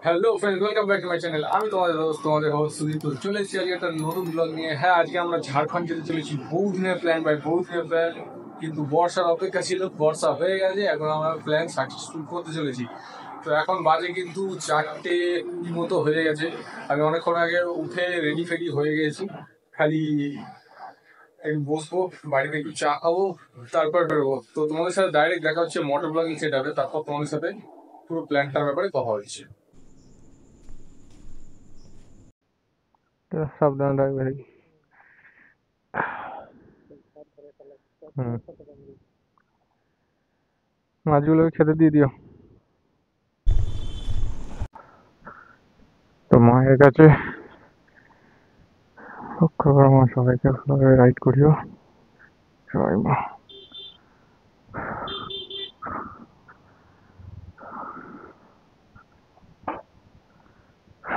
Hello friends, welcome back to my channel. আমি তোমাদের host Sudip. চলে এসেছি আজকে একটা নতুন ব্লগ নিয়ে। হ্যাঁ, আজকে আমরা ঝাড়খণ্ড যেতে চলেছি। বহুদিনের প্ল্যান ভাই, বহুদিনের প্ল্যান, কিন্তু বর্ষার অপেক্ষা ছিল। বর্ষা হয়ে গেছে, এখন আমরা প্ল্যান সাকসেসফুল করতে চলেছি। তো এখন বাজে কিন্তু 4:20 মতো হয়ে গেছে। আমি অনেকক্ষণ আগে উঠে রেডি ফেডি হয়ে গেছি, খালি একটু বসবো, বাড়িতে একটু চা খাবো, তারপর বেরোবো। তো তোমাদের সাথে ডাইরেক্ট দেখা হচ্ছে মোটর ব্লগিং সেট হবে, তারপর তোমাদের সাথে পুরো প্ল্যানটার ব্যাপারে কথা হচ্ছে। সাবধানে থাকবে। মাছগুলোকে খেতে দিয়ে দিও। তো মায়ের কাছে রক্ষা করো মা, সবাইকে ভালোভাবে রাইড করিও সবাই মা।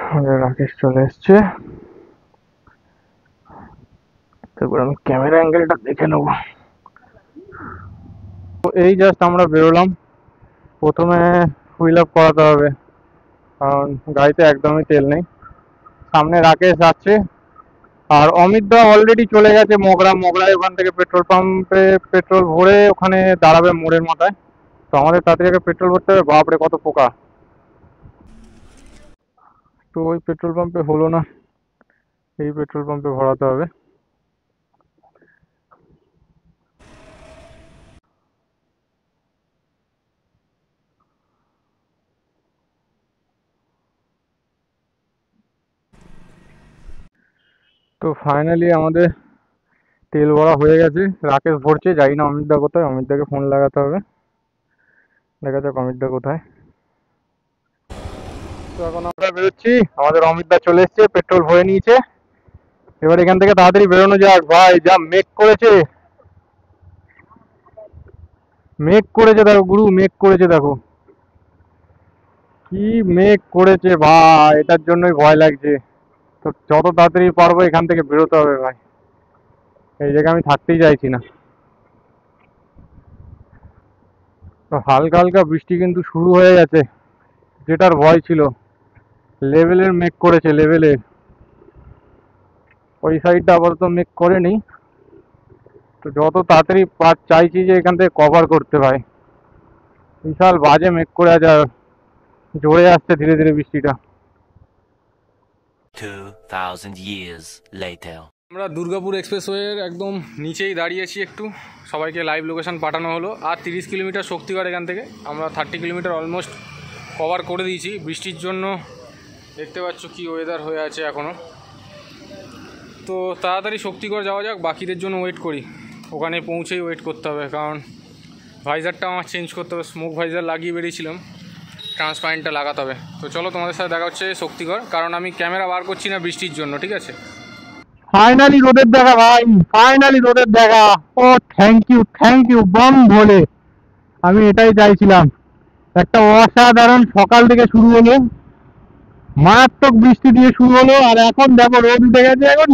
আমাদের রাকেশ চলে এসছে, তারপর আমি ক্যামেরা অ্যাঙ্গেলটা দেখে নেবো। তো এই জাস্ট আমরা বেরোলাম। প্রথমে হুইল আপ করাতে হবে, কারণ গাড়িতে একদমই তেল নেই। সামনে রাকেশ যাচ্ছে, আর অমিত দা অলরেডি চলে গেছে মোগরায়। ওখান থেকে পেট্রোল পাম্পে পেট্রোল ভরে ওখানে দাঁড়াবে মোড়ের মাথায়। তো আমাদের তাড়াতাড়ি আগে পেট্রোল ভরতে হবে। বাপরে কত পোকা! তো ওই পেট্রোল পাম্পে হলো না, এই পেট্রোল পাম্পে ভরাতে হবে। তো ফাইনালি আমাদের তেল ভরা হয়ে গেছে। রাকেশ ভরছে, জানি না অমিতদা কোথায়। অমিতদাকে ফোন লাগাতে হবে, দেখা যাক অমিতদা কোথায়। তো এখন আমরা বেরোচ্ছি, আমাদের অমিতদা চলে এসছে, পেট্রোল ভরে নিয়েছে। এবার এখান থেকে তাড়াতাড়ি বেরোনো যাক। ভাই যা মেঘ করেছে, মেঘ করেছে দেখো গুরু, মেঘ করেছে দেখো, কি মেঘ করেছে ভাই! এটার জন্যই ভয় লাগছে। তো যত তাড়াতাড়ি পারবো এখান থেকে বেরোতে হবে ভাই, এই জায়গায় আমি থাকতেই চাইছি না। তো হালকা হালকা বৃষ্টি কিন্তু শুরু হয়ে গেছে, যেটার ভয় ছিল। লেভেলের মেঘ করেছে, লেভেলের। ওই সাইডটা আপাতত মেঘ করেনি। তো যত তাড়াতাড়ি চাইছি যে এখান থেকে কভার করতে ভাই। বিশাল বাজে মেঘ করে আছে, আর জোরে আসছে ধীরে ধীরে বৃষ্টিটা। 2000 years later. আমরা দুর্গাপুর এক্সপ্রেসওয়ের একদম নিচেই দাঁড়িয়েছি। একটু সবাইকে লাইভ লোকেশন পাঠানো হলো। আর 30 কিলোমিটার শক্তিগড়, এখান থেকে আমরা 30 কিলোমিটার অলমোস্ট কভার করে দিয়েছি। বৃষ্টির জন্য দেখতে পাচ্ছ কি ওয়েদার হয়ে আছে এখনও। তো তাড়াতাড়ি শক্তিগড় যাওয়া যাক, বাকিদের জন্য ওয়েট করি। ওখানে পৌঁছেই ওয়েট করতে হবে, কারণ ভাইজারটা আমার চেঞ্জ করতে হবে। স্মোক ভাইজার লাগিয়ে বেরিয়েছিলাম, ট্রান্সপারেন্টটা লাগাতে হবে। তো চলো, তোমাদের সাথে দেখা হচ্ছে শক্তিগড়, কারণ আমি ক্যামেরা বার করছি না বৃষ্টির জন্য, ঠিক আছে? ফাইনালি রোদের দেখা ভাই, ফাইনালি রোদের দেখা। ও থ্যাংক ইউ বম ভোলে। আমি এটাই চাইছিলাম। একটা অসাধারণ সকাল থেকে শুরু হলো, মারাত্মক বৃষ্টি দিয়ে শুরু হলো, আর এখন দেখো রোদ উঠে গেছে। এখন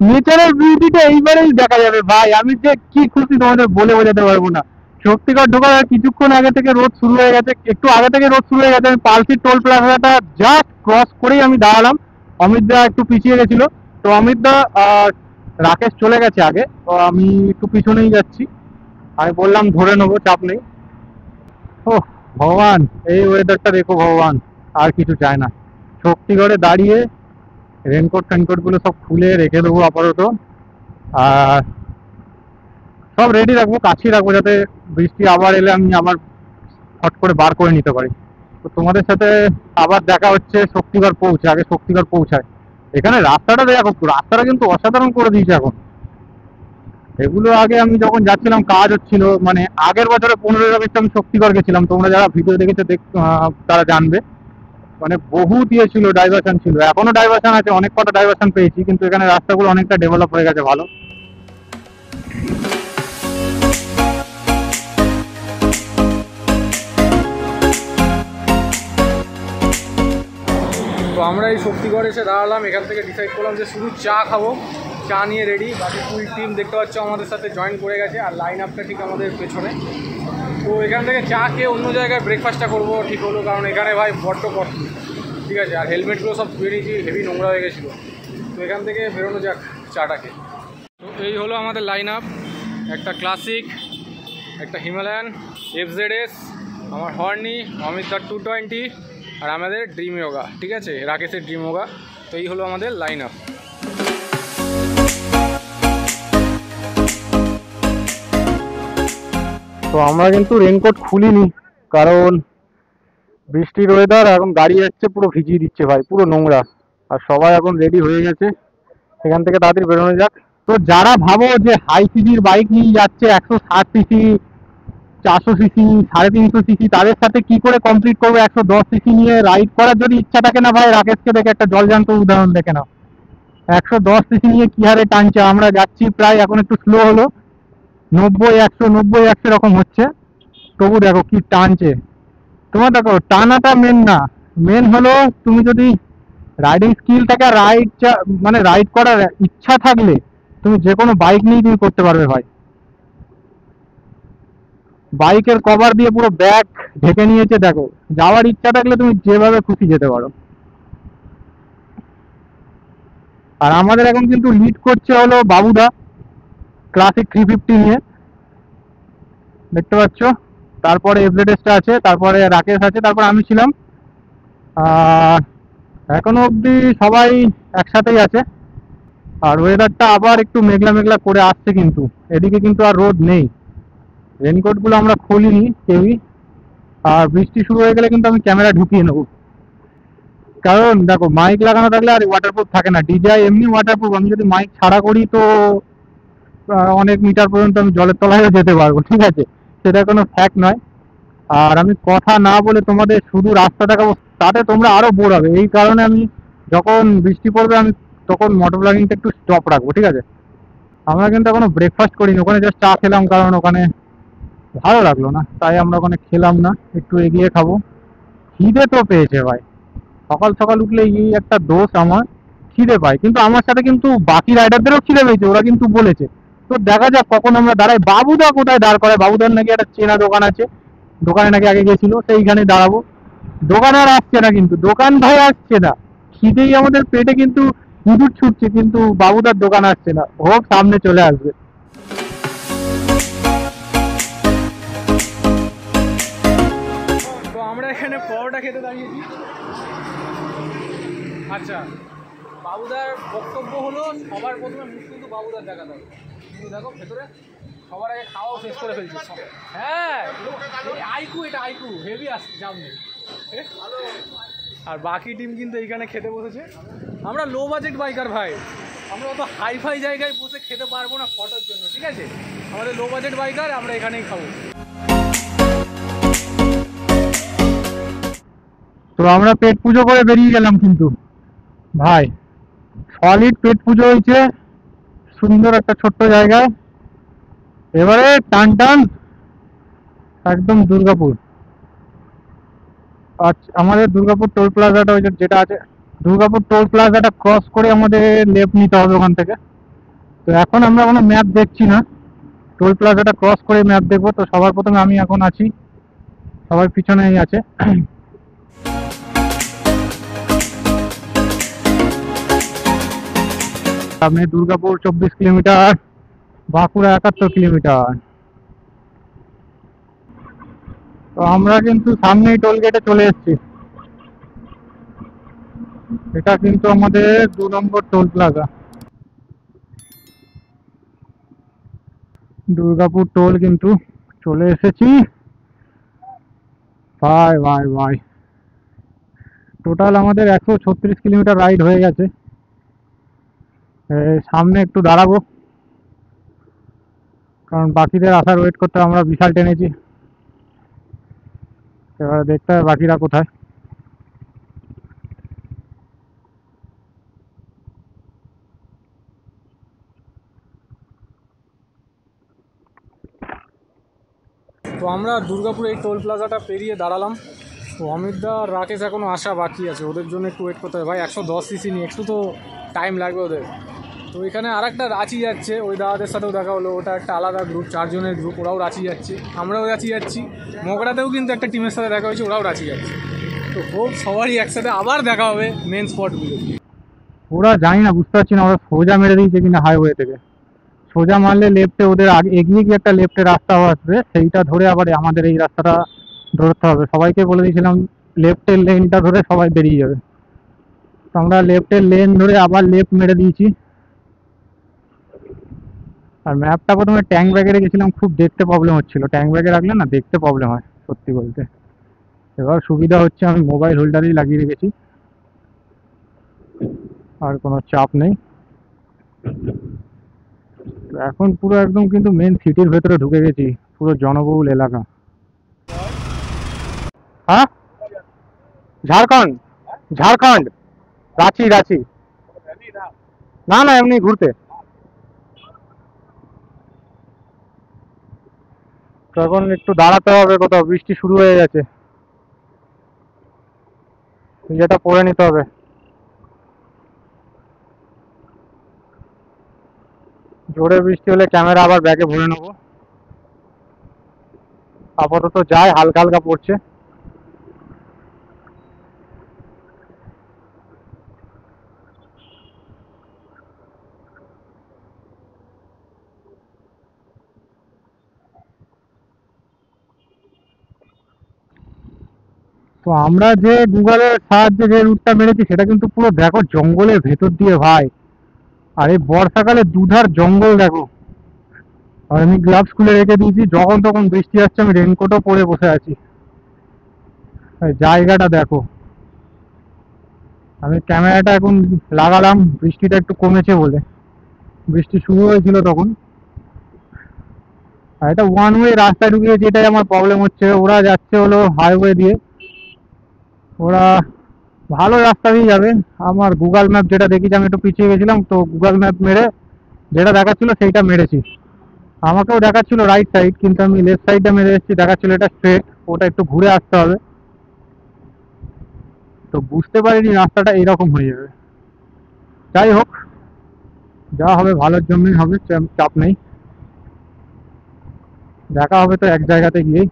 নেচারের বিউটিটা এইবারেই দেখা যাবে ভাই। আমি যে কি খুশি তোমাদের বলে বোঝাতে পারবো না। শক্তিগড় ঢোকার কিছুক্ষণ আগে থেকে রোদ শুরু হয়ে গেছে, একটু আগে থেকে রোদ শুরু হয়ে গেছে। আমি পালসি টোল প্লাজাটা জাস্ট ক্রস করেই আমি দাঁড়ালাম। অমিত দা একটু পিছিয়ে গেছিল, তো অমিত দা রাকেশ চলে গেছে আগে, তো আমি একটু পিছনেই যাচ্ছি। আমি বললাম ধরে নেবো, চাপ নেই। ও ভগবান, এই ওয়েদারটা দেখো ভগবান, আর কিছু চায় না। শক্তিগড়ে দাঁড়িয়ে রেনকোট ফেনকোট গুলো সব খুলে রেখে দেবো আপাতত, আর সব রেডি রাখবো, কাছেই রাখবো, যাতে বৃষ্টি আবার এলে আমি আবার হট করে বার করে নিতে পারি। তো তোমাদের সাথে আবার দেখা হচ্ছে শক্তিগড় পৌঁছে। আগে শক্তিগড় পৌঁছায়। এখানে রাস্তাটা দেখো, রাস্তাটা কিন্তু অসাধারণ করে দিয়েছে এখন। এগুলো আগে আমি যখন যাচ্ছিলাম কাজ হচ্ছিল, মানে আগের বছরে 15 আগস্ট আমি শক্তিগড় গেছিলাম, তোমরা যারা ভিডিও দেখেছো তারা জানবে। মানে বহু দিয়েছিল, ডাইভারশন ছিল, এখনো ডাইভারশন আছে, অনেক কটা ডাইভারশন পেয়েছি, কিন্তু এখানে রাস্তাগুলো অনেকটা ডেভেলপ হয়ে গেছে, ভালো। তো আমরা এই শক্তিগড় এসে দাঁড়ালাম। এখান থেকে ডিসাইড করলাম যে শুধু চা খাবো। চা নিয়ে রেডি, বাকি ফুল টিম দেখতে পাচ্ছ আমাদের সাথে জয়েন করে গেছে, আর লাইন আপটা ঠিক আমাদের পেছনে। তো এখান থেকে চা খেয়ে অন্য জায়গায় ব্রেকফাস্টটা করবো ঠিক হলো, কারণ এখানে ভাই বড্ড কষ্ট। ঠিক আছে। আর হেলমেটগুলো সব ধুয়ে নিয়েছি, হেভি নোংরা হয়ে গেছিলো। তো এখান থেকে বেরোনো যাক চাটাকে। তো এই হলো আমাদের লাইন আপ, একটা ক্লাসিক, একটা হিমালয়ান FZS, আমার হর্নি, অমিতদার 220 আর আমাদের ড্রিম ইয়োগা, ঠিক আছে, রাকেশের ড্রিম ইয়োগা। তো এই হলো আমাদের লাইন আপ। তো আমরা কিন্তু রেনকোট খুলিনি, কারণ বৃষ্টির ওয়েদার, এখন গাড়ি যাচ্ছে পুরো ভিজিয়ে দিচ্ছে ভাই, পুরো নোংরা। আর সবাই এখন রেডি হয়ে গেছে, এখান থেকে তাড়াতাড়ি বেরোনো যাক। তো যারা ভাবো যে হাই সিসির বাইক নিয়ে যাচ্ছে 160 সিসি, 400 সিসি, 350 সিসি, তাদের সাথে কি করে কমপ্লিট করবো 110 সিসি নিয়ে রাইড করার যদি ইচ্ছা থাকে না ভাই, রাকেশকে দেখে একটা জলজান্ত উদাহরণ দেখে নাও। 110 সিসি নিয়ে কি হারে টানছে। আমরা যাচ্ছি প্রায়, এখন একটু স্লো হলো, 90 100 এরকম হচ্ছে, তবু দেখো কি টানছে। তোমার দেখো টানাটা মেন না, মেন হলো তুমি যদি রাইডিং স্কিল থাকে, মানে রাইড করার ইচ্ছা থাকলে তুমি যে কোনো বাইক নিয়ে তুমি করতে পারবে ভাই। বাইকের কভার দিয়ে পুরো ব্যাগ ঢেকে নিয়েছে, দেখো যাওয়ার ইচ্ছা থাকলে তুমি যেভাবে খুশি যেতে পারো। আর আমাদের এখন কিন্তু লিড করছে হলো বাবুদা ক্লাসিক 350 নিয়ে, দেখতে পাচ্ছ। তারপরে FZS-টা আছে, তারপরে রাকেশ আছে, তারপর আমি ছিলাম। এখনো অবধি সবাই একসাথেই আছে। আর ওয়েদারটা আবার একটু মেঘলা মেঘলা করে আসছে, কিন্তু এদিকে কিন্তু আর রোদ নেই। রেনকোটগুলো আমরা খুলিনি কেউই, আর বৃষ্টি শুরু হয়ে গেলে কিন্তু আমি ক্যামেরা ঢুকিয়ে নেবো। কারণ দেখো মাইক লাগানো থাকলে আর ওয়াটারপ্রুফ থাকে না, DJI এমনি ওয়াটারপ্রুফ, আমি যদি মাইক ছাড়া করি তো অনেক মিটার পর্যন্ত আমি জলের তলায়ও যেতে পারবো, ঠিক আছে, সেটা কোনো ফ্যাক্ট নয়। আর আমি কথা না বলে তোমাদের শুধু রাস্তা দেখাবো, তাতে তোমরা আরো বোর হবে। এই কারণে আমি যখন বৃষ্টি পড়বে আমি তখন মোটর ব্লগিংটা একটু স্টপ রাখবো, ঠিক আছে। আমরা কিন্তু এখনো ব্রেকফাস্ট করিনি, ওখানে জাস্ট চা খেলাম, কারণ ওখানে ভালো লাগলো না, তাই আমরা ওখানে খেলাম না, একটু এগিয়ে খাবো। খিদে তো পেয়েছে ভাই, সকাল সকাল উঠলে এই একটা দোষ, আমার খিদে পায়। কিন্তু আমার সাথে কিন্তু বাকি রাইডারদেরও খিদে পেয়েছে, ওরা কিন্তু বলেছে। তো দেখা যাক কখন আমরা দাঁড়াই। বাবুদা কোথায় দাঁড় করায়, বাবুদার নাকি একটা চেনা দোকান আছে, দোকানে নাকি আগে গেছিল, সেইখানে দাঁড়াবো। দোকান আর আসছে না, কিন্তু দোকান ভাই আসছে না, খিদেই আমাদের পেটে কিন্তু ইঁদুর ছুটছে, কিন্তু বাবুদার দোকান আসছে না, হোক সামনে চলে আসবে। তো আমরা এখানে পরোটা খেতে দাঁড়িয়েছি। আচ্ছা, বাবুদার বক্তব্য হলো সবার প্রথমে মুখ কিন্তু বাবুদার দেখাতে হবে। কিন্তু দেখো ভেতরে সবার আগে খাওয়াও শেষ করে ফেলছে। হ্যাঁ, এটা আইকু হেভি আসছে সামনে। আর বাকি টিম কিন্তু এইখানে খেতে বসেছে। আমরা লো বাজেট বাইকার ভাই, আমরা অত হাইফাই জায়গায় বসে খেতে পারবো না ফটোর জন্য, ঠিক আছে। আমাদের লো বাজেট বাইকার, আমরা এখানেই খাবো। তো আমরা পেট পুজো করে বেরিয়ে গেলাম, কিন্তু ভাই সলিড পেট পুজো হয়েছে সুন্দর একটা ছোট্ট জায়গায়। এবারে টান টান একদম দুর্গাপুর। আচ্ছা, আমাদের দুর্গাপুর টোল প্লাজাটা ওই যেটা আছে, দুর্গাপুর টোল প্লাজাটা ক্রস করে আমাদের লেফট নিতে হবে ওখান থেকে। তো এখন আমরা কোনো ম্যাপ দেখছি না, টোল প্লাজাটা ক্রস করে ম্যাপ দেখবো। তো সবার প্রথমে আমি এখন আছি, সবার পিছনেই আছে। সামনে দুর্গাপুর 24 কিলোমিটার, বাঁকুড়া 71 কিলোমিটার। তো আমরা কিন্তু সামনেই টোল গেটে চলে এসেছি। এটা কিন্তু আমাদের 2 নম্বর টোল প্লাজা, দুর্গাপুর টোল কিন্তু চলে এসেছি ভাই ভাই ভাই। টোটাল আমাদের 136 কিলোমিটার রাইড হয়ে গেছে। সামনে একটু দাঁড়াবো, কারণ বাকিদের আসার ওয়েট করতে আমরা বিশাল টেনেছি। এবার দেখতে হবে বাকিরা কোথায়। তো আমরা দুর্গাপুর এই টোল প্লাজাটা পেরিয়ে দাঁড়ালাম। তো অমিতদা আর রাকেশ এখনও আসা বাকি আছে, ওদের জন্য একটু ওয়েট করতে হবে ভাই। 110 সিসি নিয়ে একটু তো টাইম লাগবে ওদের। তো এখানে আর একটা রাঁচি যাচ্ছে, ওই দাদাদের সাথেও দেখা হলো, ওটা একটা আলাদা গ্রুপ, 4 জনের গ্রুপ, ওরাও রাঁচি যাচ্ছে, আমরাও রাঁচি যাচ্ছি। মগরাতেও কিন্তু একটা টিমের সাথে দেখা হয়েছে, ওরাও রাঁচি যাচ্ছে। তো হোক সবারই একসাথে আবার দেখা হবে মেন স্পটগুলো। ওরা জানি না, বুঝতে পারছি না ওরা সোজা মেরে দিয়েছে কিনা হাইওয়ে থেকে। সোজা মারলে লেফটে ওদের আগে এগিয়ে গিয়ে একটা লেফটে রাস্তা আসবে, সেইটা ধরে আবার আমাদের এই রাস্তাটা ধরতে হবে। সবাইকে বলে দিয়েছিলাম লেফটের লেনটা ধরে সবাই বেরিয়ে যাবে। তো আমরা লেফটের লেন ধরে আবার লেফট মেরে দিয়েছি। আর ম্যাপটা প্রথমে ট্যাঙ্ক ব্যাগে রেখেছিলাম, খুব দেখতে প্রবলেম হচ্ছিল। ট্যাঙ্ক ব্যাগে রাখলে না দেখতে প্রবলেম হয় সত্যি বলতে। এবার সুবিধা হচ্ছে আমি মোবাইল হোল্ডারেই লাগিয়ে রেখেছি, আর কোনো চাপ নেই। এখন পুরো একদম কিন্তু মেন সিটির ভেতরে ঢুকে গেছি, পুরো জনবহুল এলাকা। হ্যাঁ, ঝাড়খণ্ড, ঝাড়খণ্ড, রাঁচি, রাঁচি। না না, এমনি ঘুরতে। তো এখন একটু দাঁড়াতে হবে কোথাও, বৃষ্টি শুরু হয়ে গেছে, যেটা পরে নিতে হবে। জোরে বৃষ্টি হলে ক্যামেরা আবার ব্যাগে ভরে নেবো। আপাতত যায়, হালকা হালকা পড়ছে। তো আমরা যে গুগলের সাহায্যে যে রুটটা মেরেছি সেটা কিন্তু পুরো দেখো জঙ্গলের ভেতর দিয়ে ভাই। আর এই বর্ষাকালে দুধার জঙ্গল দেখো। আর আমি গ্লাভস খুলে রেখে দিয়েছি, যখন তখন বৃষ্টি আসছে আমি রেনকোটও পরে বসে আছি। জায়গাটা দেখো। আমি ক্যামেরাটা এখন লাগালাম বৃষ্টিটা একটু কমেছে বলে, বৃষ্টি শুরু হয়েছিল তখন। আর এটা ওয়ান ওয়ে রাস্তায় ঢুকিয়েছে, এটাই আমার প্রবলেম হচ্ছে। ওরা যাচ্ছে হলো হাইওয়ে দিয়ে, ওরা ভালো রাস্তা দিয়ে যাবে। আমার গুগল ম্যাপ যেটা দেখেছি, আমি একটু পিছিয়ে গেছিলাম তো গুগল ম্যাপ মেরে যেটা দেখাচ্ছিল সেইটা মেরেছি। আমাকেও দেখাচ্ছিল রাইট সাইড, কিন্তু আমি লেফট সাইডটা মেরে এসেছি, দেখাচ্ছিল এটা স্ট্রেট, ওটা একটু ঘুরে আসতে হবে। তো বুঝতে পারিনি রাস্তাটা এইরকম হয়ে যাবে। যাই হোক, যা হবে ভালোর জন্যই হবে, চাপ নেই। দেখা হবে তো এক জায়গাতে গিয়েই।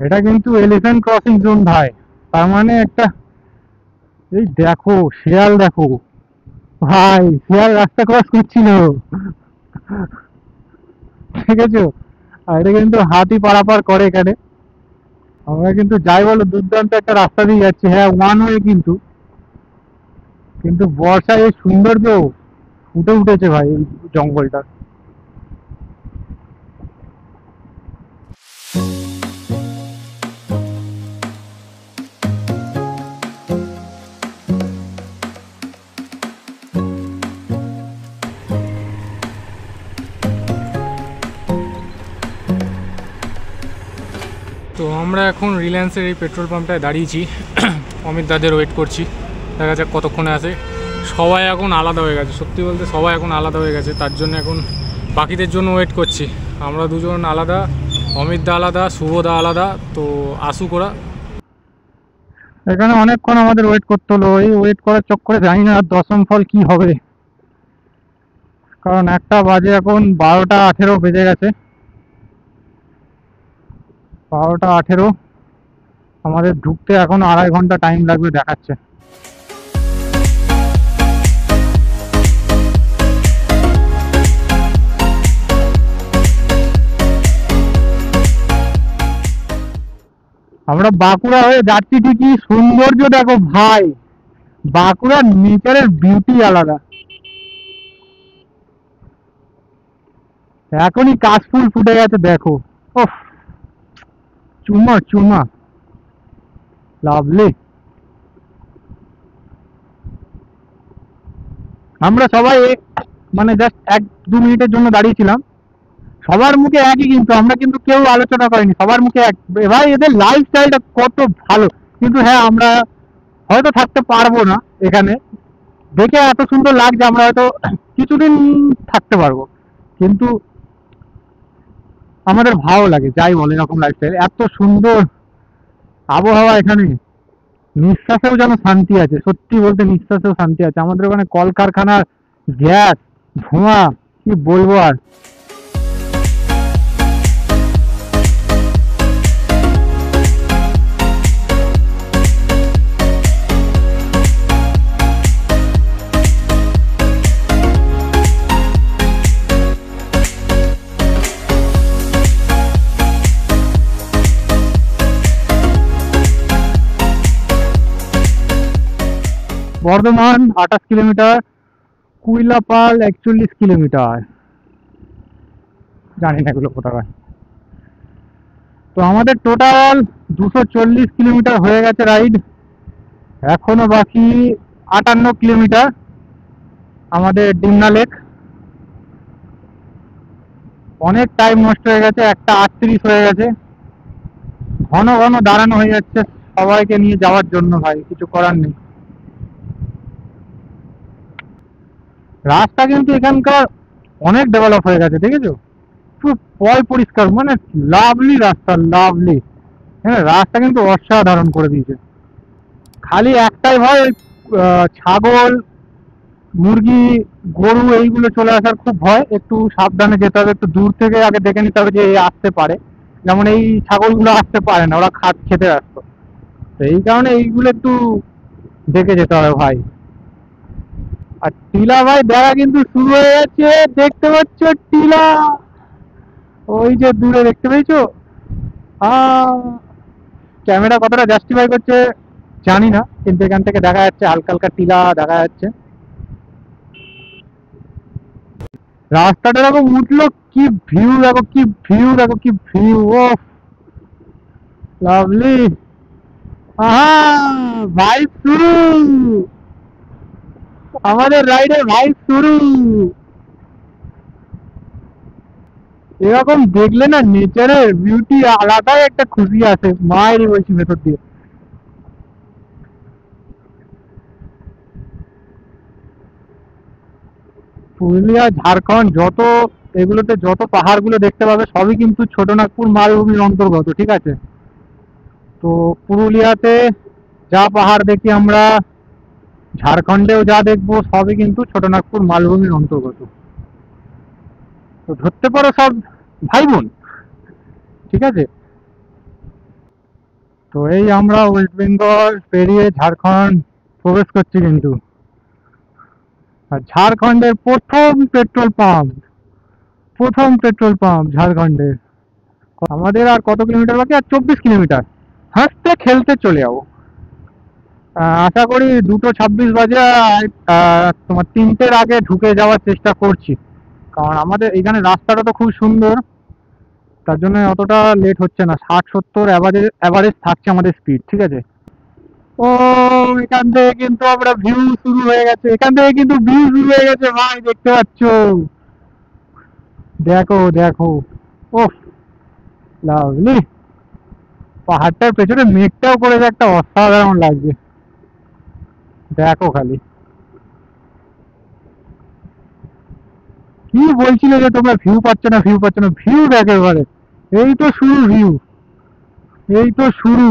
এটা কিন্তু এলিফ্যান্ট ক্রসিং জোন ভাই, তার মানে একটা, এই দেখো শিয়াল দেখো ভাই, শিয়াল রাস্তা ক্রস করছিল, ঠিক আছে। আর এটা কিন্তু হাতি পারাপার করে এখানে। আমরা কিন্তু যাই বলো দুর্দান্ত একটা রাস্তা দিয়ে যাচ্ছি, হ্যাঁ ওয়ান ওয়ে, কিন্তু কিন্তু বর্ষায় এই সৌন্দর্য ফুটে উঠেছে ভাই এই জঙ্গলটা। তো আমরা এখন রিলায়েন্সের এই পেট্রোল পাম্পটায় দাঁড়িয়েছি, অমিত দাদের ওয়েট করছি, দেখা যাক কতক্ষণে আসে। সবাই এখন আলাদা হয়ে গেছে, সত্যি বলতে সবাই এখন আলাদা হয়ে গেছে, তার জন্য এখন বাকিদের জন্য ওয়েট করছি। আমরা দুজন আলাদা, অমিত দা আলাদা, শুভদা আলাদা, তো আসুক ওরা। এখানে অনেকক্ষণ আমাদের ওয়েট করতে হলো, এই ওয়েট করার চক্করে জানি না দশম ফল কি হবে। কারণ একটা বাজে এখন 12টা 18 বেজে গেছে, 12টা 18। আমাদের ঢুকতে এখন 2.5 ঘন্টা টাইম লাগবে দেখাচ্ছে। আমরা বাঁকুড়া হয়ে যাচ্ছি ঠিকই, সৌন্দর্য দেখো ভাই, বাঁকুড়ার নেচারের বিউটি আলাদা। এখনই কাশফুল ফুটে গেছে দেখো, ওহ চুমা চুমা, লাভলি। আমরা সবাই মানে জাস্ট 1-2 মিনিটের জন্য দাঁড়িয়েছিলাম, সবার মুখে একই, কিন্তু আমরা কিন্তু কেউ আলোচনা করিনি, সবার মুখে এক, ভাই এদের লাইফস্টাইলটা কত ভালো। কিন্তু হ্যাঁ, আমরা হয়তো থাকতে পারবো না এখানে, দেখে এত সুন্দর লাগছে, আমরা হয়তো কিছুদিন থাকতে পারবো, কিন্তু আমাদের ভালো লাগে যাই বলে এরকম লাইফস্টাইল, এত সুন্দর আবহাওয়া এখানে, নিঃশ্বাসেও যেন শান্তি আছে, সত্যি বলতে নিঃশ্বাসেও শান্তি আছে। আমাদের ওখানে কলকারখানার গ্যাস, ধোঁয়া, কি বলবো আর। বর্ধমান 28 কিলোমিটার, কুইলাপাল 41 কিলোমিটার, জানি না এগুলো কোথায়। তো আমাদের টোটাল 240 কিলোমিটার হয়ে গেছে রাইড, এখনো বাকি 58 কিলোমিটার আমাদের ডিমনা লেক। অনেক টাইম নষ্ট হয়ে গেছে, 1:38 হয়ে গেছে, ঘন ঘন দাঁড়ানো হয়ে যাচ্ছে সবাইকে নিয়ে যাওয়ার জন্য, ভাই কিছু করার নেই। রাস্তা কিন্তু এখানকার অনেক ডেভেলপ হয়ে গেছে, দেখেছো? পুরো পরিষ্কার, মানে লাভলি রাস্তা, লাভলি। হ্যাঁ, রাস্তা কিন্তু অসাধারণ করে দিয়েছে। খালি একটাই ভয়, ছাগল, মুরগি, গরু এইগুলো চলে আসার খুব ভয়, একটু সাবধানে যেতে হবে, একটু দূর থেকে আগে দেখে নিতে হবে যে আসতে পারে। যেমন এই ছাগলগুলো আসতে পারে না, ওরা খেতে আসতো, তো এই কারণে এইগুলো একটু দেখে যেতে হবে ভাই। আর টিলা ভাই দেখা কিন্তু শুরু হয়ে যাচ্ছে, দেখতে পাচ্ছ টিলা, ওই যে দূরে দেখতে পেয়েছো? ক্যামেরা কতটা জাস্টিফাই করছে জানি না, কিন্তু এখান থেকে দেখা যাচ্ছে হালকা হালকা টিলা দেখা যাচ্ছে। রাস্তাটা দেখো উঠলো, কি ভিউ দেখো, কি ভিউ দেখো, কি ভিউ, ও লাভলি। ভাই শুরু, আমাদের রাইডের ভাই শুরু। এরকম দেখলে না নেচারের বিউটি আলাদাই একটা খুশি আছে, মায়েরই বলছি ভেতর দিয়ে। পুরুলিয়া, ঝাড়খণ্ড যত এগুলোতে যত পাহাড়গুলো দেখতে পাবে সবই কিন্তু ছোটনাগপুর মালভূমির অন্তর্গত, ঠিক আছে? তো পুরুলিয়াতে যা পাহাড় দেখি আমরা, ঝাড়খণ্ডেও যা দেখবো, সবই কিন্তু ছোটনাগপুর মালভূমির অন্তর্গত। তো ধরতে পারো সব ভাই বোন, ঠিক আছে? তো এই আমরা ওয়েস্ট বেঙ্গল পেরিয়ে ঝাড়খণ্ড প্রবেশ করছি কিন্তু। আর ঝাড়খণ্ডের প্রথম পেট্রোল পাম্প ঝাড়খণ্ডের। আমাদের আর কত কিলোমিটার বাকি? আর 24 কিলোমিটার, হাসতে খেলতে চলে যাবো। আশা করি 2:26 বাজে, তোমার 3টের আগে ঢুকে যাওয়ার চেষ্টা করছি, কারণ আমাদের এখানে রাস্তাটা তো খুব সুন্দর, তার জন্য অতটা লেট হচ্ছে না। 60-70 অ্যাভারেজ থাকছে আমাদের স্পিড, ঠিক আছে? ও এখান থেকে কিন্তু আমরা ভিউ শুরু হয়ে গেছে, ভাই দেখতে পাচ্ছ? দেখো দেখো, ও লাভলি। পাহাড়টার পেছনে মেঘটাও করেছে, একটা অসাধারণ লাগছে, দেখো খালি। কি বলছিলে যে তোমরা ভিউ পাচ্ছ না, ভিউ দেখো এবারে, এই তো শুরু ভিউ, এই তো শুরু।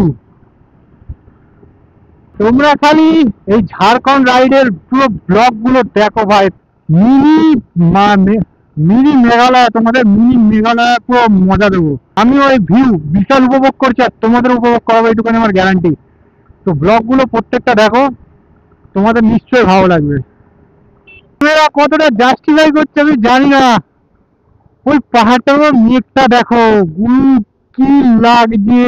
তোমরা খালি এই ঝাড়খণ্ড রাইডের পুরো ব্লগ গুলো দেখো ভাই, মিনি মিনি মেঘালয়, তোমাদের মিনি মেঘালয় পুরো মজা দেবো। আমি ওই ভিউ বিশাল উপভোগ করছি, আর তোমাদের উপভোগ করাবো, এইটুখানি আমার গ্যারান্টি। তো ব্লগ গুলো প্রত্যেকটা দেখো, তোমাদের নিশ্চয়ই ভালো লাগবে। তোমরা কতটা জাস্টিফাই করছে আমি জানি না, ওই পাহাড়টার মেঘটা দেখো, কি লাগছে,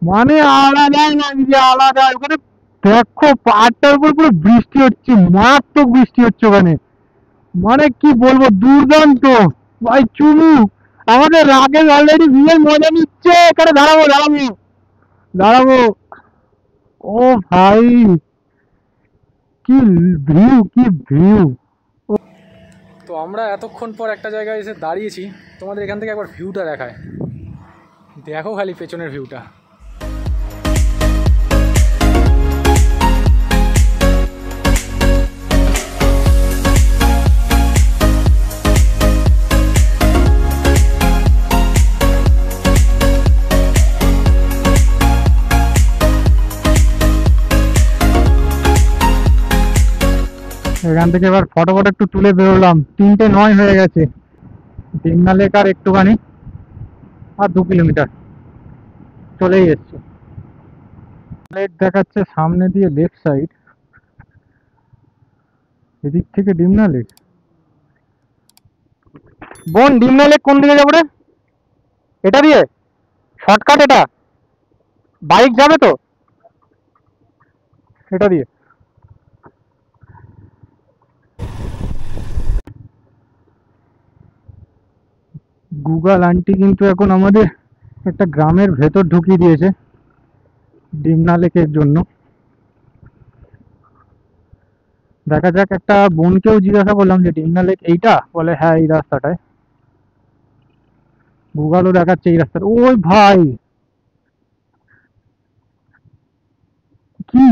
মানে আলাদাই লাগছে, আলাদা। ওখানে দেখো পাহাড়টার উপর পুরো বৃষ্টি হচ্ছে, মারাত্মক বৃষ্টি হচ্ছে ওখানে, মানে কি বলবো, দুর্দান্ত ভাই। চুমু আমাদের রাগের অলরেডি ভিউয়ের মজা নিচ্ছে, এখানে দাঁড়াবো। ও ভাই, কি ভিউ। তো আমরা এতক্ষণ পর একটা জায়গায় এসে দাঁড়িয়েছি, তোমাদের এখান থেকে একবার ভিউটা দেখায়, দেখো খালি পেছনের ভিউটা। এখান থেকে এবার ফটো একটু তুলে বেরোলাম, 3:09 হয়ে গেছে। ডিমনা লেক আর একটুখানি, আর 2 কিলোমিটার চলেই এসছে। লেক দেখাচ্ছে সামনে দিয়ে, লেফট সাইড, এদিক থেকে ডিমনা লেক। বোন, ডিমনা লেক কোন দিকে যাবো রে? এটা দিয়ে শর্টকাট, এটা বাইক যাবে তো? এটা দিয়ে গুগল আন্টি কিন্তু এখন আমাদের একটা গ্রামের ভেতর ঢুকিয়ে দিয়েছে ডিমনা লেকের জন্য। দেখা যাক, একটা বোনকেও জিজ্ঞাসা করলাম যে ডিমনা লেক এইটা, বলে হ্যাঁ এই রাস্তাটায়। গুগলও দেখাচ্ছে এই রাস্তাটা। ওই ভাই কি,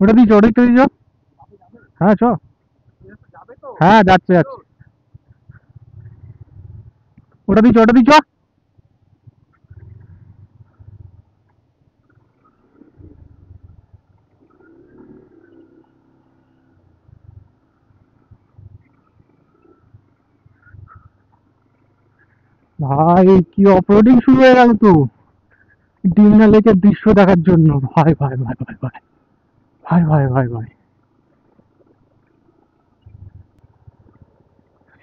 ওটা দিয়ে চড়ে চড়ে চ। হ্যাঁ চ, হ্যাঁ যাচ্ছে যাচ্ছে, ওটা দিয়ে চ, ওটা দিয়ে চ। ভাই কি অফরোডিং শুরু হয়ে গেল তো ডিমনা লেকের দৃশ্য দেখার জন্য। ভাই ভাই ভাই ভাই ভাই ভাই ভাই ভাই ভাই।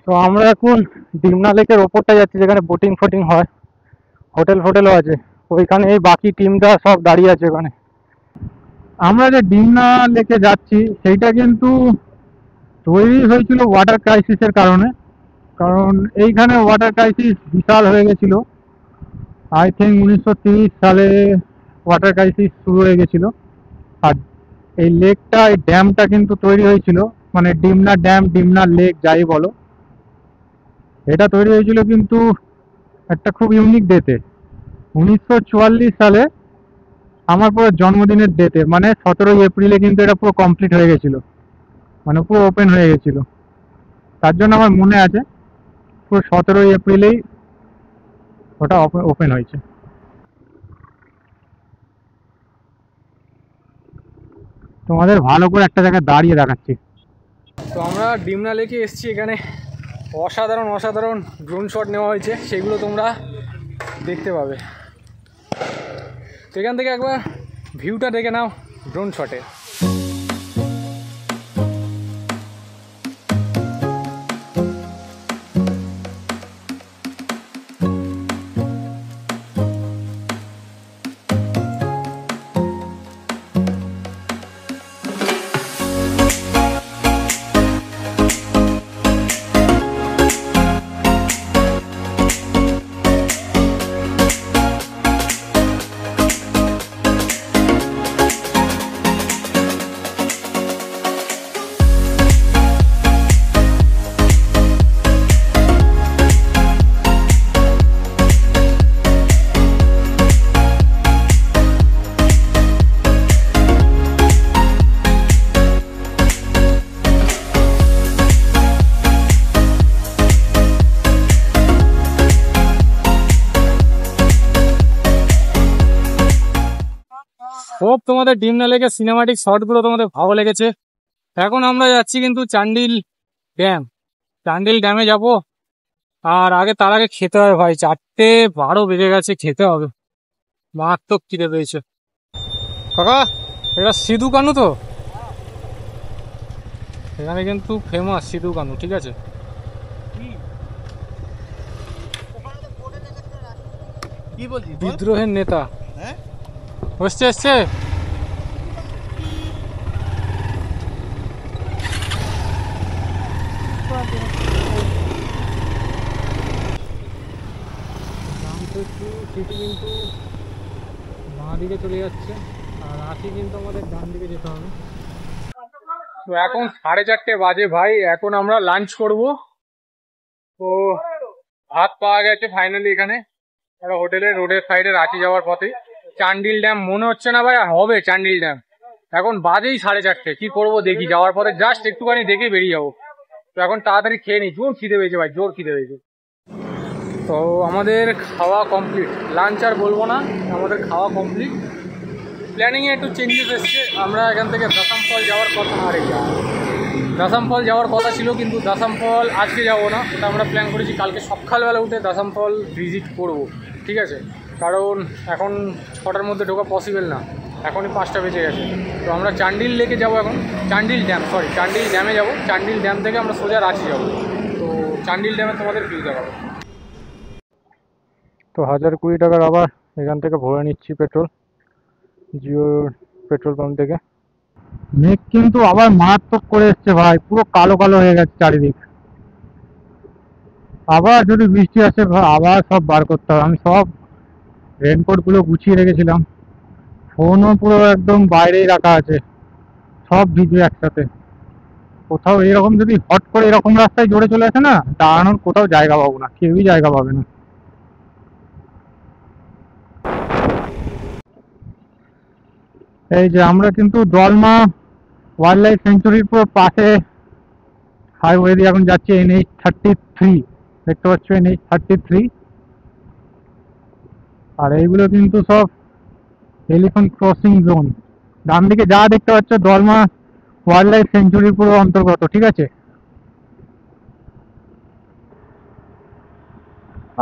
তো আমরা এখন ডিমনা লেকের ওপরটা যাচ্ছি, যেখানে বোটিং ফোটিং হয়, হোটেল ফোটেলও আছে ওইখানে। এই বাকি টিমটা সব দাঁড়িয়ে আছে ওখানে। আমরা যে ডিমনা লেকে যাচ্ছি সেইটা কিন্তু তৈরি হয়েছিল ওয়াটার ক্রাইসিসের কারণে। কারণ এইখানে ওয়াটার ক্রাইসিস বিশাল হয়ে গেছিল, আই থিঙ্ক 1930 সালে ওয়াটার ক্রাইসিস শুরু হয়ে গেছিল। আর এই লেকটা, এই ড্যামটা কিন্তু তৈরি হয়েছিল, মানে ডিমনা ড্যাম, ডিমনা লেক যাই বলো, এটা তৈরি হয়েছিল কিন্তু একটা খুব ইউনিক ডেতে, 1944 সালে আমার পুরো জন্মদিনের ডেতে, মানে 17ই এপ্রিলে কিন্তু এটা পুরো কমপ্লিট হয়ে গেছিল, মানে পুরো ওপেন হয়ে গেছিল। তার জন্য আমার মনে আছে পুরো 17ই এপ্রিলেই ওটা ওপেন হয়েছে। তোমাদের ভালো করে একটা জায়গায় দাঁড়িয়ে দেখাচ্ছি। তো আমরা ডিমনা লেকে এসেছি, এখানে অসাধারণ অসাধারণ ড্রোন শট নেওয়া হয়েছে, সেগুলো তোমরা দেখতে পাবে। তো এখান থেকে একবার ভিউটা দেখে নাও ড্রোন শটে। হোপ তোমাদের ডিমনা লেকের সিনেমাটিক শটগুলো তোমাদের ভালো লেগেছে। এখন আমরা যাচ্ছি কিন্তু চান্ডিল ড্যাম। চান্ডিল ড্যামে যাব, আর তার আগে খেতে হবে ভাই, 4:12 বেজে গেছে, খেতে হবে, মারাত্মক খিদে পেয়েছে। কাকা, এটা সিধু কানু তো? এখানে কিন্তু ফেমাস সিধু কানু, ঠিক আছে? কি বলছিস? বিদ্রোহের নেতা এসছে এসছে। সিটি কিন্তু বাঁ দিকে চলে যাচ্ছে, আর রাঁচি কিন্তু আমাদের ডান দিকে যেতে হবে। তো এখন 4:30 বাজে ভাই, এখন আমরা লাঞ্চ করব। তো ভাত পাওয়া গেছে ফাইনালি এখানে একটা হোটেলে, রোডের সাইডে, রাঁচি যাওয়ার পথে। চান্ডিল ড্যাম মনে হচ্ছে না ভাই হবে চান্ডিল ড্যাম, এখন বাজেই 4:30। কি করবো দেখি, যাওয়ার পথে জাস্ট একটুখানি দেখে বেরিয়ে যাবো। তো এখন তাড়াতাড়ি খেয়ে নিই, জোর খিদে পেয়েছে ভাই, জোর খিদে পেয়েছে। তো আমাদের খাওয়া কমপ্লিট, লাঞ্চ আর বলবো না, আমাদের খাওয়া কমপ্লিট। প্ল্যানিংয়ে একটু চেঞ্জেস এসছে। আমরা এখান থেকে দাসাম ফল যাওয়ার কথা, দাসাম ফল যাওয়ার কথা ছিল, কিন্তু দাসাম ফল আজকে যাবো না, ওটা আমরা প্ল্যান করেছি কালকে সকালবেলা উঠে দাসাম ফল ভিজিট করব, ঠিক আছে? কারণ এখন 6টার মধ্যে ঢোকা পসিবল না, এখনই 5টা বেজে গেছে। তো আমরা চান্ডিল লেকে যাবো এখন, চান্ডিল ড্যামে যাবো। চান্ডিল ড্যাম থেকে আমরা সোজা রাঁচি যাবো। তো চান্ডিল ড্যামে তোমাদের ভিউ দেখাবো। তো 1020 টাকার আবার এখান থেকে ভরে নিচ্ছি পেট্রোল। জিও পেট্রোল পাম্প থেকে। মেঘ কিন্তু আবার মারাত্মক করে এসছে ভাই, পুরো কালো কালো হয়ে গেছে চারিদিক। আবার যদি বৃষ্টি আসে আবার সব বার করতে হবে। আমি সব রেনকোট গুলো গুছিয়ে রেখেছিলাম, ফোনও পুরো একদম বাইরেই রাখা আছে, সব ভিজবে একসাথে। কোথাও এরকম যদি হট করে এরকম রাস্তায় জোরে চলে আসে না, দাঁড়ানোর কোথাও জায়গা পাবো না, কেউই জায়গা পাবে না। এই যে আমরা কিন্তু দলমা ওয়াইল্ড লাইফ সেঞ্চুরির পুরো পাশে হাইওয়ে দিয়ে এখন যাচ্ছি, NH-33 দেখতে পাচ্ছ, NH-33। আর এইগুলো কিন্তু সব এলিফ্যান্ট ক্রসিং জোন। ডান দিকে যা দেখতে পাচ্ছ দলমা ওয়াইল্ড লাইফ সেঞ্চুরির পুরো অন্তর্গত, ঠিক আছে।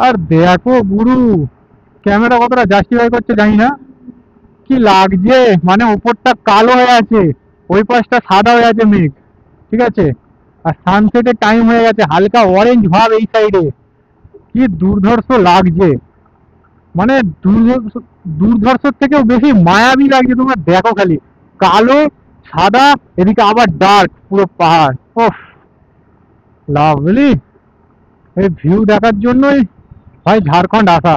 আর দেখো গুরু, ক্যামেরা কতটা জাস্টিফাই করছে জানি না, কি লাগছে, মানে উপরটা কালো হয়ে আছে, ওই পাশটা সাদা হয়ে আছে মেঘ, ঠিক আছে। আর সানসেটের টাইম হয়ে গেছে, হালকা অরেঞ্জ ভাব এই সাইডে, কি দুর্ধর্ষ লাগছে, মানে দুর্ধর্ষের থেকেও বেশি মায়াবী লাগছে। তোমরা দেখো খালি, কালো সাদা, এদিকে আবার ডার্ক পুরো পাহাড়। ওফ, লাভলি। এই ভিউ দেখার জন্যই ভাই ঝাড়খণ্ড আসা।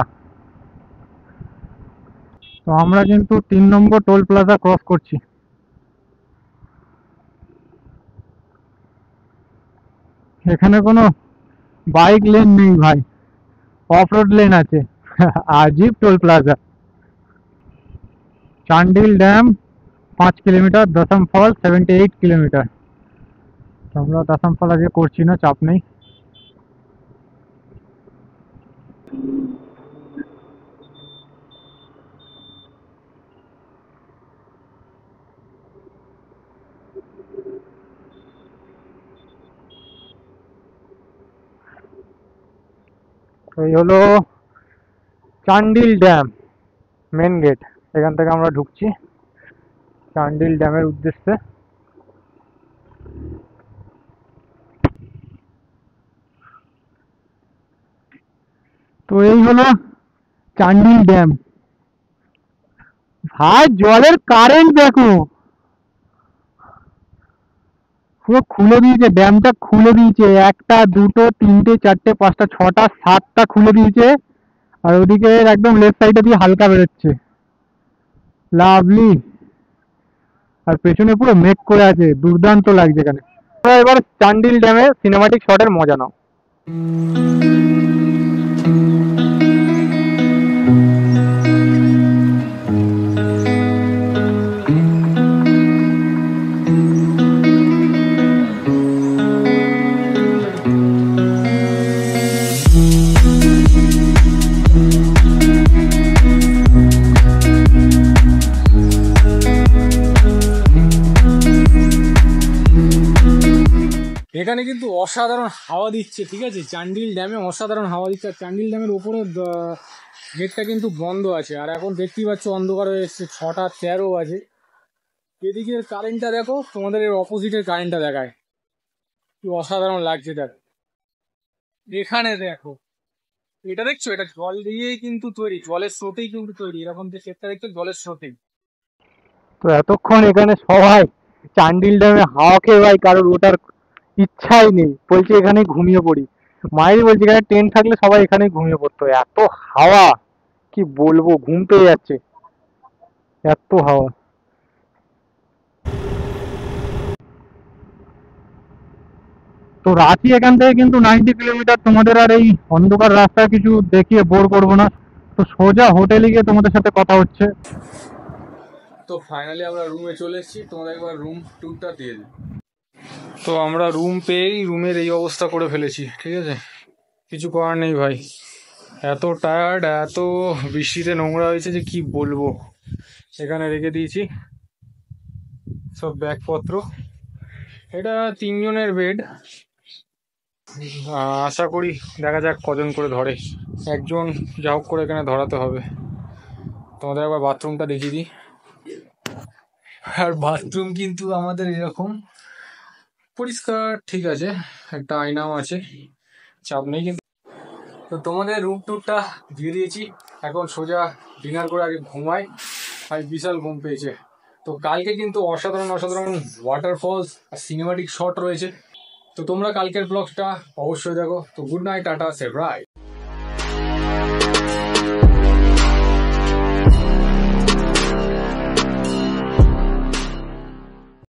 তো আমরা কিন্তু 3 নম্বর টোল প্লাজা ক্রস করছি। এখানে কোনো বাইক লেন নেই ভাই, অফ রোড লেন আছে। আজিব toll plaza. Chandil dam 5 kilometre, Dassam fall 78 kilometre. তো আমরা দশম ফল আজকে করছি না, চাপ নেই। তো এই হলো চান্ডিল ড্যাম মেন গেট, এখান থেকে আমরা ঢুকছি চান্ডিল ড্যামের উদ্দেশ্যে। তো এই হলো চান্ডিল ড্যাম। ভাই জলের কারেন্ট দেখো, পুরো খুলে দিয়েছে, ড্যামটা খুলে দিয়েছে, 1টা 2টো 3টে 4টে 5টা 6টা 7টা খুলে দিয়েছে। আর ওদিকে একদম লেফট সাইডে দিয়ে হালকা বেরোচ্ছে, লাভলি। আর পেছনে পুরো মেঘ করে আছে, দুর্দান্ত লাগছে এখানে। তোমরা এবার চান্ডিল ড্যামে সিনেমাটিক শটের মজা নাও। এখানে কিন্তু অসাধারণ হাওয়া দিচ্ছে, ঠিক আছে। চান্ডিল ড্যামে অসাধারণ হাওয়া দিচ্ছে। আর চান্ডিল ড্যামের ওপরে গেটটা কিন্তু বন্ধ আছে। আর এখন দেখতেই পাচ্ছ অন্ধকার হয়ে এসছে, 6টা 13 বাজে। এদিকের কারেন্টটা দেখো, তোমাদের এর অপোজিটের কারেন্টটা দেখায়, কি অসাধারণ লাগছে দেখো। এখানে দেখো, এটা দেখছো, এটা জল দিয়েই কিন্তু তৈরি, জলের স্রোতেই কিন্তু তৈরি। এরকম যে শেপটা দেখছো, জলের স্রোতেই। তো এতক্ষণ এখানে সবাই চান্ডিল ড্যামে হাওয়া খেয়ে ভাই কারোর ওটার ইচ্ছাই নেই, বলছে এখানে ঘুমিয়ে পড়ি। মায়েরই বলছে এখানে টেন্ট থাকলে সবাই এখানে ঘুমিয়ে পড়তো, এত হাওয়া কি বলবো, ঘুম পেয়ে যাচ্ছে, এত হাওয়া। তো রাঁচি এখান থেকে কিন্তু 90 কিলোমিটার। তোমাদের আর এই অন্ধকার রাস্তায় কিছু দেখিয়ে বোর করবো না, তো সোজা হোটেলে গিয়ে তোমাদের সাথে কথা হচ্ছে। তো ফাইনালি আমরা রুমে চলে এসেছি, তোমাদের একবার রুম ট্যুরটা দিয়ে দিই। তো আমরা রুম পেয়েই রুমের এই অবস্থা করে ফেলেছি, ঠিক আছে। কিছু করার নেই ভাই, এত টায়ার্ড, এত বৃষ্টিতে নোংরা হয়েছে যে কি বলবো। এখানে রেখে দিয়েছি সব ব্যাগপত্র। এটা 3 জনের বেড, আশা করি দেখা যাক কজন করে ধরে। একজন যা হোক করে এখানে ধরাতে হবে। তোমাদের একবার বাথরুমটা দেখিয়ে দিই। আর বাথরুম কিন্তু আমাদের এরকম পরিষ্কার, ঠিক আছে, একটা আয়নাও আছে, চাপ নেই কিন্তু। তো তোমাদের রুম টুরটা দিয়ে দিয়েছি, এখন সোজা ডিনার করে আগে ঘুমাই, ভাই বিশাল ঘুম পেয়েছে। তো কালকে কিন্তু অসাধারণ অসাধারণ ওয়াটারফলস আর সিনেমাটিক শট রয়েছে। তো তোমরা কালকের ব্লগটা অবশ্যই দেখো। তো good night, tata, save right.